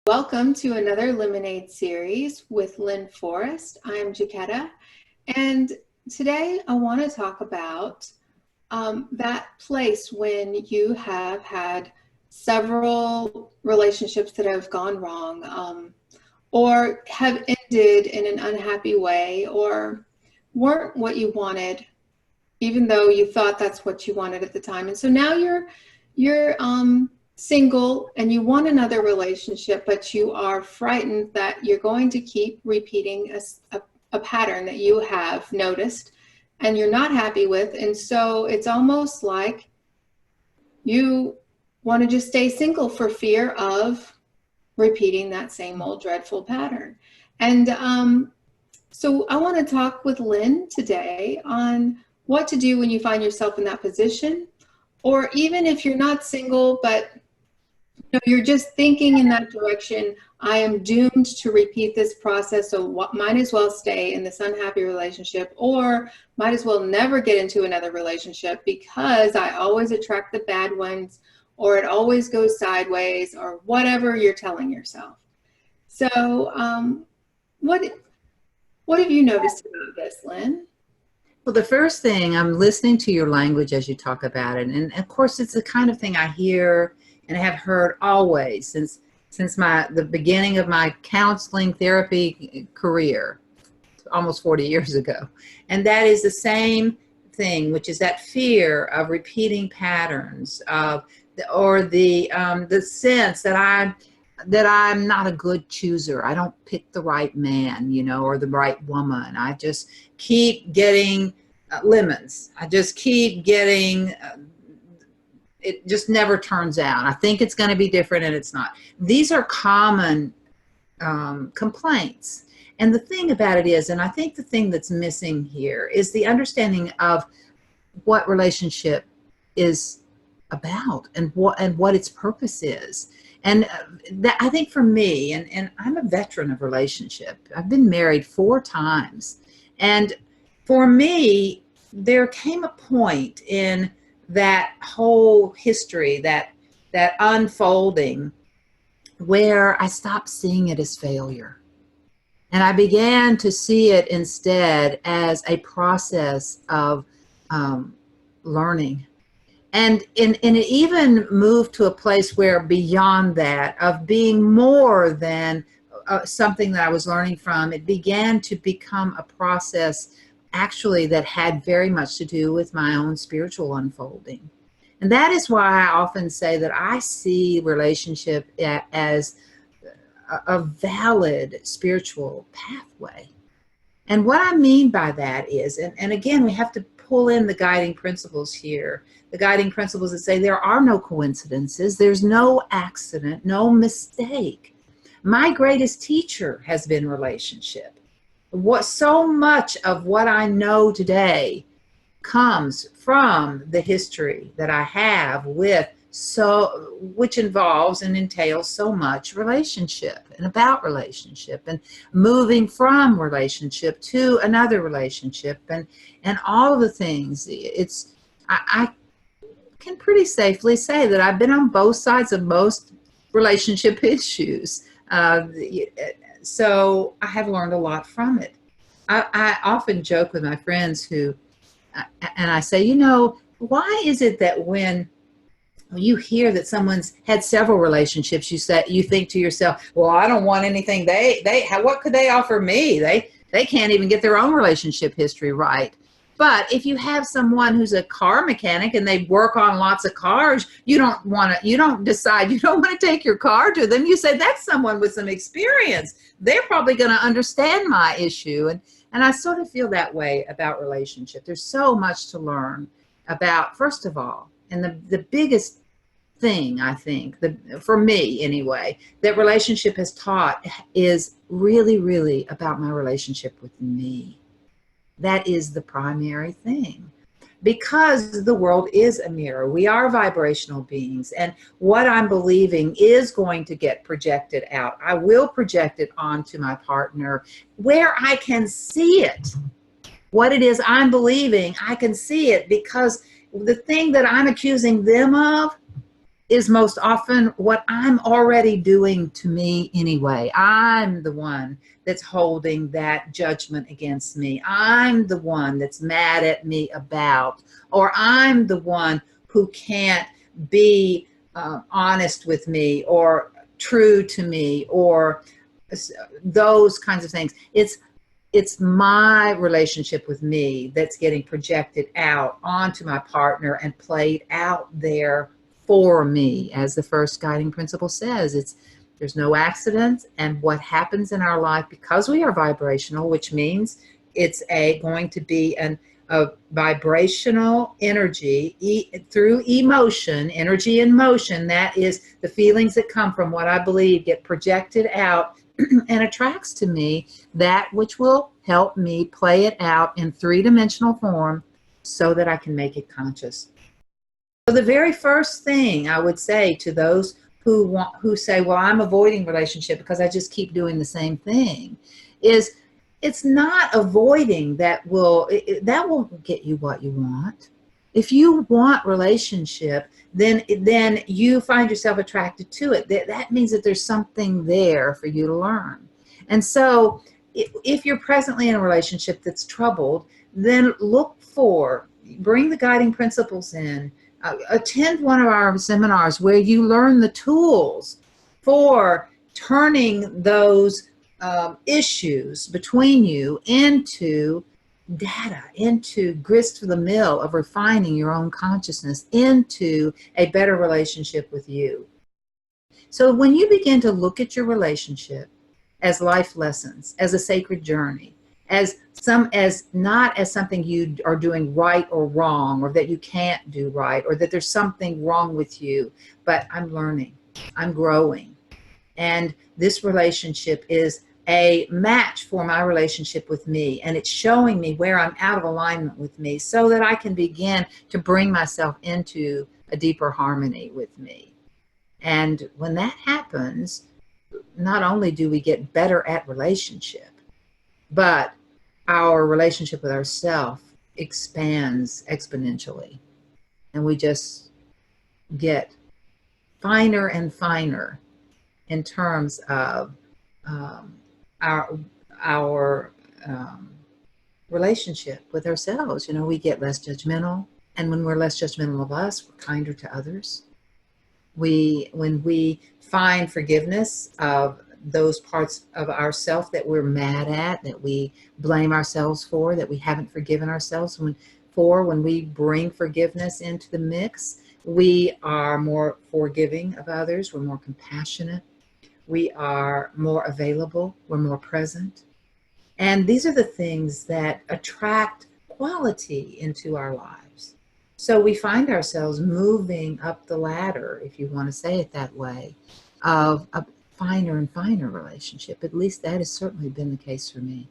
Welcome to another Lemonade series with Lynne Forrest. I'm Jaquetta, and today I want to talk about that place when you have had several relationships that have gone wrong, or have ended in an unhappy way, or weren't what you wanted, even though you thought that's what you wanted at the time. And so now you're single and you want another relationship, but you are frightened that you're going to keep repeating a pattern that you have noticed and you're not happy with. And so it's almost like you want to just stay single for fear of repeating that same old dreadful pattern. And so I want to talk with Lynne today on what to do when you find yourself in that position, or even if you're not single, but you're just thinking in that direction. I am doomed to repeat this process, so might as well stay in this unhappy relationship, or might as well never get into another relationship because I always attract the bad ones, or it always goes sideways, or whatever you're telling yourself. So what have you noticed about this, Lynne? Well, the first thing, I'm listening to your language as you talk about it. And of course, it's the kind of thing I hear and have heard always since the beginning of my counseling therapy career, almost 40 years ago. And that is the same thing, which is that fear of repeating patterns, or the sense that I'm not a good chooser. I don't pick the right man, or the right woman. I just keep getting lemons. I just keep getting, it just never turns out. I think it's going to be different and it's not. These are common complaints. And the thing about it is, and I think the thing that's missing here is the understanding of what relationship is about and what its purpose is. And that, I think for me, and I'm a veteran of relationship. I've been married 4 times. And for me, there came a point in that whole history, that unfolding, where I stopped seeing it as failure. And I began to see it instead as a process of learning. And it even moved to a place where beyond that, of being more than something that I was learning from, it began to become a process actually that had very much to do with my own spiritual unfolding. And that is why I often say that I see relationship as a valid spiritual pathway. And what I mean by that is, and again, we have to pull in the guiding principles here. The guiding principles that say there are no coincidences, there's no accident, no mistake. My greatest teacher has been relationship. So much of what I know today comes from the history that I have which involves and entails so much relationship and about relationship and moving from relationship to another relationship and all of the things. I can pretty safely say that I've been on both sides of most relationship issues. So I have learned a lot from it. I often joke with my friends and I say, why is it that when you hear that someone's had several relationships, you think to yourself, well, I don't want anything. What could they offer me? They can't even get their own relationship history right. But if you have someone who's a car mechanic and they work on lots of cars, you don't decide you don't want to take your car to them. You say, that's someone with some experience. They're probably going to understand my issue. And I sort of feel that way about relationship. There's so much to learn about, first of all, and the biggest thing, I think, for me anyway, that relationship has taught is really, really about my relationship with me. That is the primary thing, because the world is a mirror. We are vibrational beings, and what I'm believing is going to get projected out. I will project it onto my partner where I can see it. What it is I'm believing, I can see it, because the thing that I'm accusing them of is most often what I'm already doing to me anyway. I'm the one that's holding that judgment against me. I'm the one that's mad at me about, or I'm the one who can't be honest with me or true to me, or those kinds of things. It's my relationship with me that's getting projected out onto my partner and played out there for me. As the first guiding principle says, there's no accidents, and what happens in our life, because we are vibrational, which means it's going to be a vibrational energy through emotion, energy in motion. That is the feelings that come from what I believe get projected out and attracts to me that which will help me play it out in three-dimensional form so that I can make it conscious. So the very first thing I would say to those who say, well, I'm avoiding relationship because I just keep doing the same thing, is it's not avoiding that won't get you what you want. If you want relationship, then you find yourself attracted to it. That means that there's something there for you to learn. And so if you're presently in a relationship that's troubled, then bring the guiding principles in. Attend one of our seminars where you learn the tools for turning those issues between you into data, into grist for the mill of refining your own consciousness into a better relationship with you. So when you begin to look at your relationship as life lessons, as a sacred journey, as not as something you are doing right or wrong, or that you can't do right, or that there's something wrong with you, but I'm learning, I'm growing, and this relationship is a match for my relationship with me, and it's showing me where I'm out of alignment with me so that I can begin to bring myself into a deeper harmony with me. And when that happens, not only do we get better at relationship, but our relationship with ourselves expands exponentially, and we just get finer and finer in terms of our relationship with ourselves. We get less judgmental, and when we're less judgmental of us, we're kinder to others. When we find forgiveness of those parts of ourselves that we're mad at, that we blame ourselves for, that we haven't forgiven ourselves when we bring forgiveness into the mix, we are more forgiving of others, we're more compassionate, we are more available, we're more present. And these are the things that attract quality into our lives. So we find ourselves moving up the ladder, if you want to say it that way, of a finer and finer relationship. At least that has certainly been the case for me.